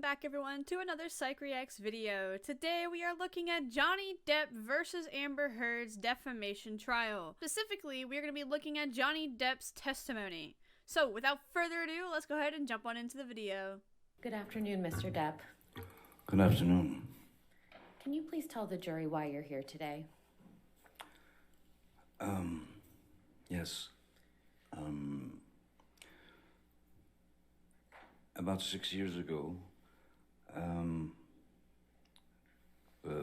back everyone to another Psych Reacts video. Today we are looking at Johnny Depp versus Amber Heard's defamation trial. Specifically, we are going to be looking at Johnny Depp's testimony. So without further ado, let's go ahead and jump on into the video. Good afternoon, Mr. Depp. Good afternoon. Can you please tell the jury why you're here today? Yes. About 6 years ago,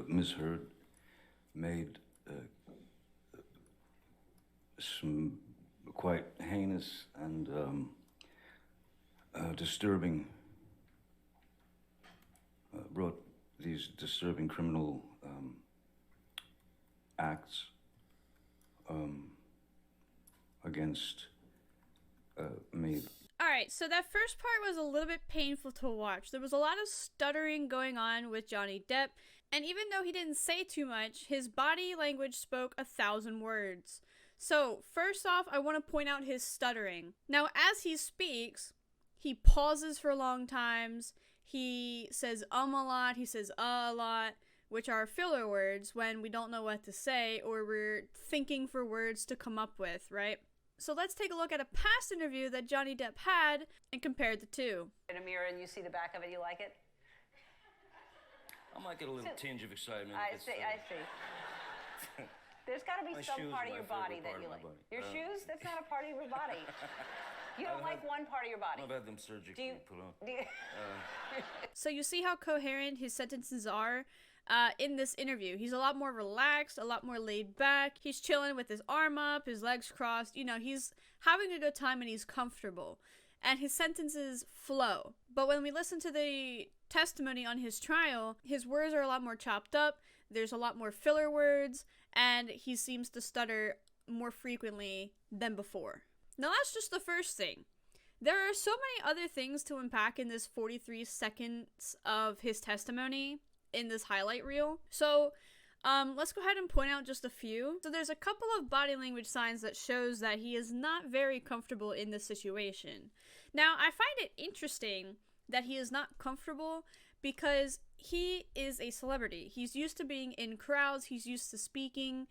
Ms. Heard made some quite heinous and disturbing, brought these disturbing criminal acts against me. Alright, so that first part was a little bit painful to watch. There was a lot of stuttering going on with Johnny Depp, and even though he didn't say too much, his body language spoke 1,000 words. So, first off, I want to point out his stuttering. Now, as he speaks, he pauses for long times, he says a lot, he says a lot, which are filler words when we don't know what to say or we're thinking for words to come up with, right? So let's take a look at a past interview that Johnny Depp had and compare the two. In a mirror and you see the back of it, you like it? I might get a little tinge of excitement. I see. There's got to be some part of your body that you like. Your shoes? That's not a part of your body. You don't like one part of your body. I've had them surgically put on. So you see how coherent his sentences are in this interview. He's a lot more relaxed, a lot more laid back. He's chilling with his arm up, his legs crossed. You know, he's having a good time and he's comfortable. And his sentences flow. But when we listen to the testimony on his trial, his words are a lot more chopped up. There's a lot more filler words, and he seems to stutter more frequently than before. Now that's just the first thing. There are so many other things to unpack in this 43 seconds of his testimony in this highlight reel. So let's go ahead and point out just a few. So there's a couple of body language signs that shows that he is not very comfortable in this situation. Now, I find it interesting that he is not comfortable because he is a celebrity. He's used to being in crowds, he's used to speaking.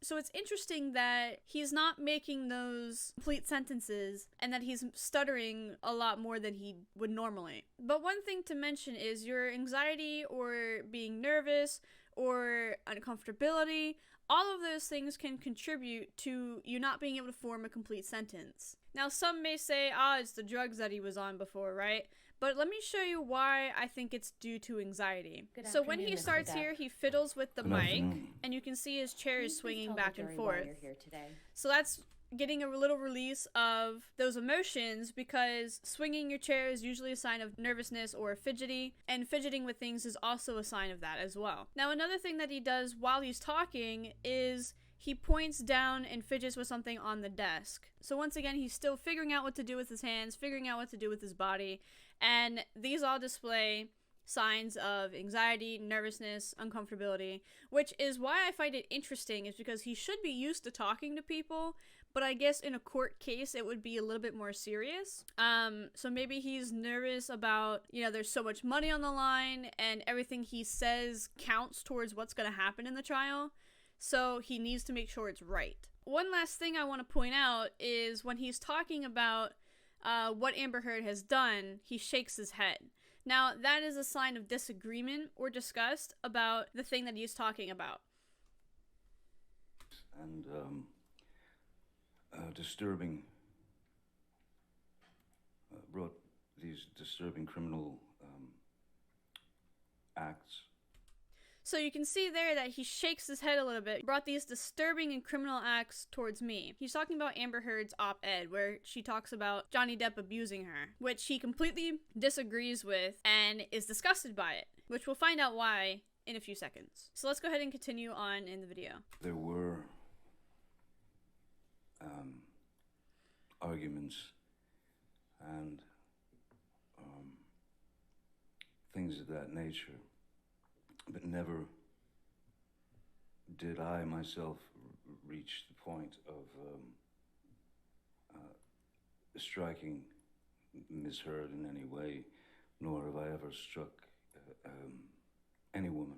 So it's interesting that he's not making those complete sentences and that he's stuttering a lot more than he would normally. But one thing to mention is your anxiety or being nervous or uncomfortability, all of those things can contribute to you not being able to form a complete sentence. Now, some may say, it's the drugs that he was on before, right? But let me show you why I think it's due to anxiety. So when he starts here, he fiddles with the mic, and you can see his chair is swinging back and forth. So that's getting a little release of those emotions, because swinging your chair is usually a sign of nervousness or fidgety, and fidgeting with things is also a sign of that as well. Now, another thing that he does while he's talking is he points down and fidgets with something on the desk. So once again, he's still figuring out what to do with his hands, figuring out what to do with his body, and these all display signs of anxiety, nervousness, uncomfortability, which is why I find it interesting, is because he should be used to talking to people, but I guess in a court case it would be a little bit more serious. So maybe he's nervous about, there's so much money on the line and everything he says counts towards what's going to happen in the trial. So he needs to make sure it's right. One last thing I want to point out is when he's talking about what Amber Heard has done, he shakes his head. Now, that is a sign of disagreement or disgust about the thing that he's talking about. And disturbing, brought these disturbing criminal acts. So you can see there that he shakes his head a little bit, brought these disturbing and criminal acts towards me. He's talking about Amber Heard's op-ed, where she talks about Johnny Depp abusing her, which he completely disagrees with and is disgusted by it, which we'll find out why in a few seconds. So let's go ahead and continue on in the video. There were arguments and things of that nature. But never did I myself reach the point of striking Ms. Heard in any way, nor have I ever struck any woman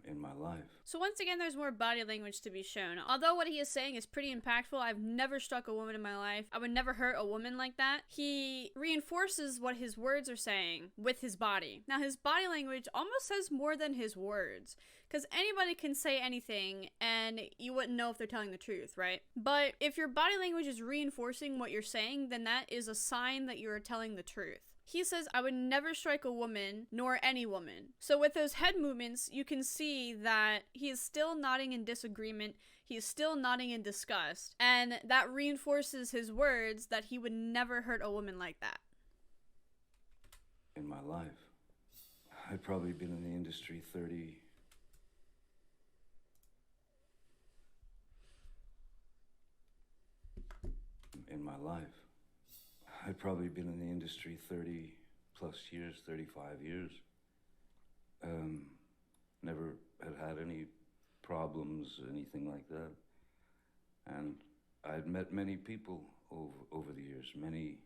in my life. So once again, there's more body language to be shown. Although what he is saying is pretty impactful, I've never struck a woman in my life. I would never hurt a woman like that. He reinforces what his words are saying with his body. Now, his body language almost says more than his words, because anybody can say anything and you wouldn't know if they're telling the truth, right? But if your body language is reinforcing what you're saying, then that is a sign that you are telling the truth. He says, I would never strike a woman, nor any woman. So with those head movements, you can see that he is still nodding in disagreement. He is still nodding in disgust. And that reinforces his words that he would never hurt a woman like that. In my life, I've probably been in the industry 30... In my life. I've probably been in the industry 30 plus years, 35 years. Never had any problems, anything like that. And I'd met many people over the years, many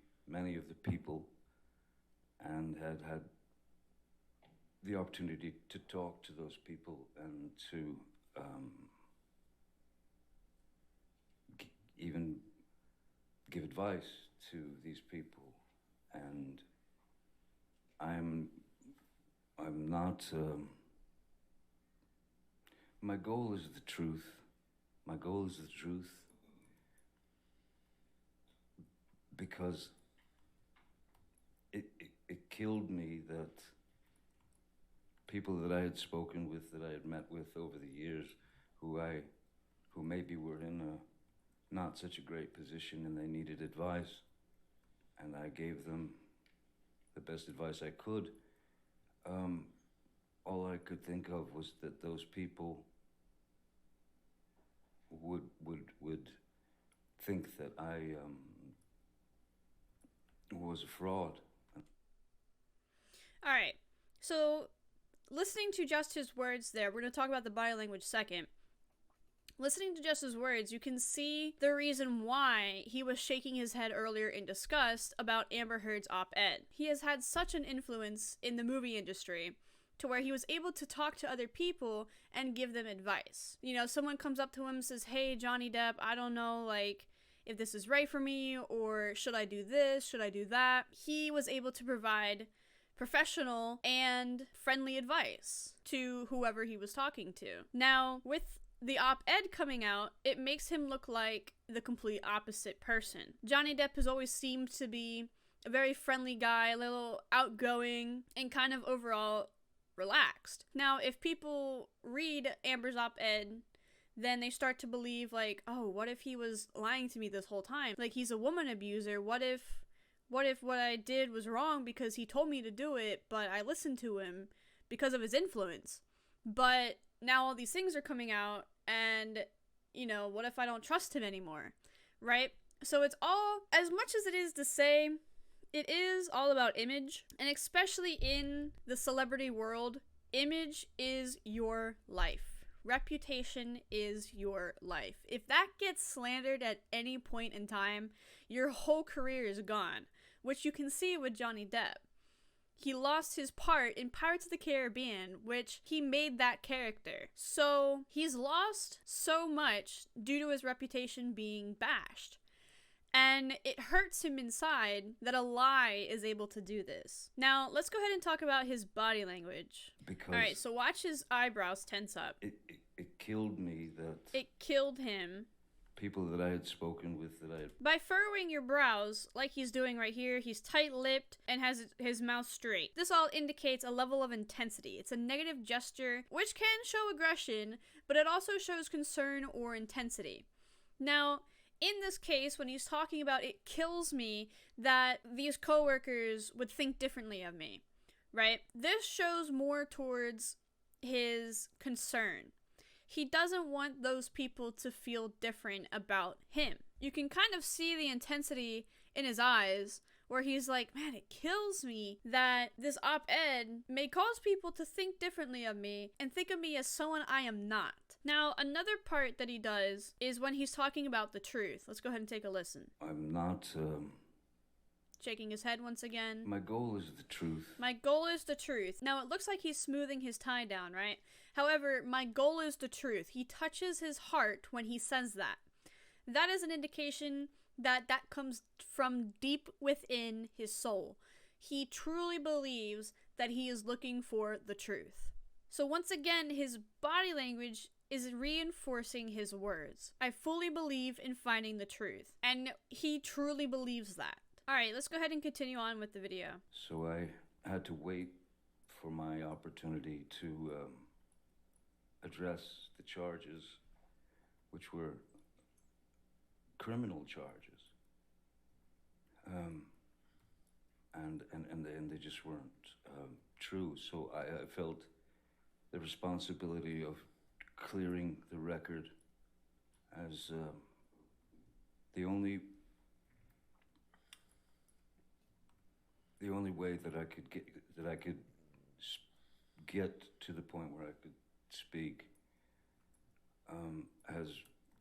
of the people, and had the opportunity to talk to those people and to even give advice to these people. And I'm not, my goal is the truth. My goal is the truth, because it killed me that people that I had spoken with, that I had met with over the years, who maybe were in a not such a great position and they needed advice, and I gave them the best advice I could. All I could think of was that those people would think that I was a fraud. All right, so listening to just his words there, we're going to talk about the body language second. Listening to just his words, you can see the reason why he was shaking his head earlier in disgust about Amber Heard's op-ed. He has had such an influence in the movie industry to where he was able to talk to other people and give them advice. You know, someone comes up to him and says, hey, Johnny Depp, I don't know, like, if this is right for me, or should I do this, should I do that? He was able to provide professional and friendly advice to whoever he was talking to. Now, with the op-ed coming out, it makes him look like the complete opposite person. Johnny Depp has always seemed to be a very friendly guy, a little outgoing, and kind of overall relaxed. Now, if people read Amber's op-ed, then they start to believe, like, oh, what if he was lying to me this whole time? Like, he's a woman abuser. What if what I did was wrong because he told me to do it, but I listened to him because of his influence? But now all these things are coming out, and, you know, what if I don't trust him anymore, right? So it's all, as much as it is to say, it is all about image, and especially in the celebrity world, image is your life. Reputation is your life. If that gets slandered at any point in time, your whole career is gone, which you can see with Johnny Depp. He lost his part in Pirates of the Caribbean, which he made that character. So he's lost so much due to his reputation being bashed. And it hurts him inside that a lie is able to do this. Now, let's go ahead and talk about his body language. Because alright, so watch his eyebrows tense up. It killed me that... It killed him. People that I had spoken with, that I had... By furrowing your brows, like he's doing right here, he's tight-lipped and has his mouth straight. This all indicates a level of intensity. It's a negative gesture, which can show aggression, but it also shows concern or intensity. Now, in this case, when he's talking about it kills me that these coworkers would think differently of me, right? This shows more towards his concern. He doesn't want those people to feel different about him. You can kind of see the intensity in his eyes where he's like, man, it kills me that this op-ed may cause people to think differently of me and think of me as someone I am not. Now, another part that he does is when he's talking about the truth. Let's go ahead and take a listen. I'm not shaking his head once again. My goal is the truth. My goal is the truth. Now, it looks like he's smoothing his tie down, right? However, my goal is the truth. He touches his heart when he says that. That is an indication that that comes from deep within his soul. He truly believes that he is looking for the truth. So once again, his body language is reinforcing his words. I fully believe in finding the truth. And he truly believes that. Alright, let's go ahead and continue on with the video. So I had to wait for my opportunity to address the charges, which were criminal charges. And they just weren't true. So I felt the responsibility of clearing the record as the only way that I could get to the point where I could speak has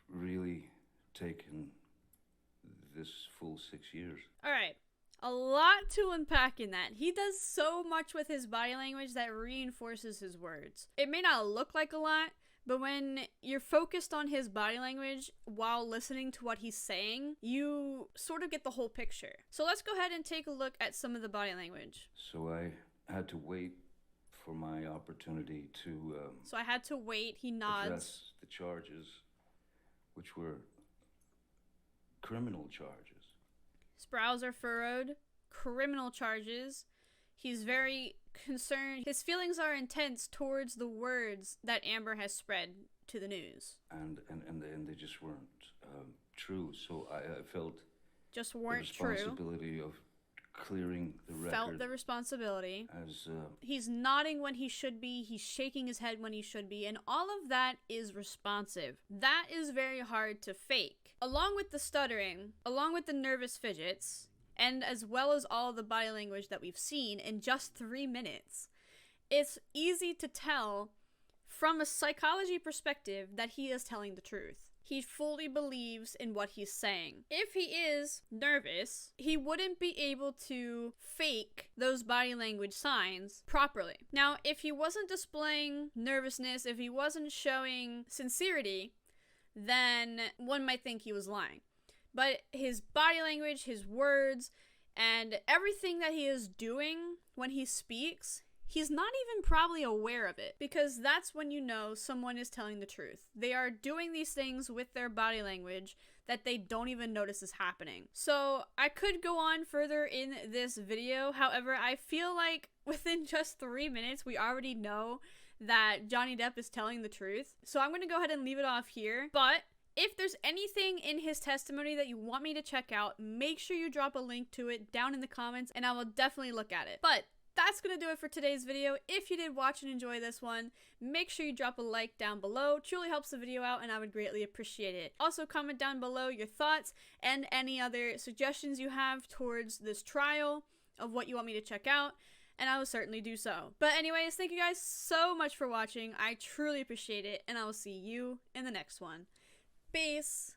really taken this full 6 years. All right. A lot to unpack in that. He does so much with his body language that reinforces his words. It may not look like a lot, but when you're focused on his body language while listening to what he's saying, you sort of get the whole picture. So let's go ahead and take a look at some of the body language. So I had to wait for my opportunity to So I had to wait. He nods. Address the charges, which were criminal charges. His brows are furrowed. Criminal charges. He's very concerned. His feelings are intense towards the words that Amber has spread to the news. And they just weren't true. So I felt just weren't the responsibility of clearing the record. Felt the responsibility. As he's nodding when he should be. He's shaking his head when he should be. And all of that is responsive. That is very hard to fake. Along with the stuttering, along with the nervous fidgets, and as well as all the body language that we've seen in just 3 minutes, it's easy to tell from a psychology perspective that he is telling the truth. He fully believes in what he's saying. If he is nervous, he wouldn't be able to fake those body language signs properly. Now, if he wasn't displaying nervousness, if he wasn't showing sincerity, then one might think he was lying. But his body language, his words, and everything that he is doing when he speaks, he's not even probably aware of it, because that's when you know someone is telling the truth. They are doing these things with their body language that they don't even notice is happening. So I could go on further in this video. However, I feel like within just 3 minutes, we already know that Johnny Depp is telling the truth. So I'm going to go ahead and leave it off here. But if there's anything in his testimony that you want me to check out, make sure you drop a link to it down in the comments and I will definitely look at it. But that's going to do it for today's video. If you did watch and enjoy this one, make sure you drop a like down below. It truly helps the video out and I would greatly appreciate it. Also, comment down below your thoughts and any other suggestions you have towards this trial of what you want me to check out, and I will certainly do so. But anyways, thank you guys so much for watching. I truly appreciate it, and I will see you in the next one. Peace.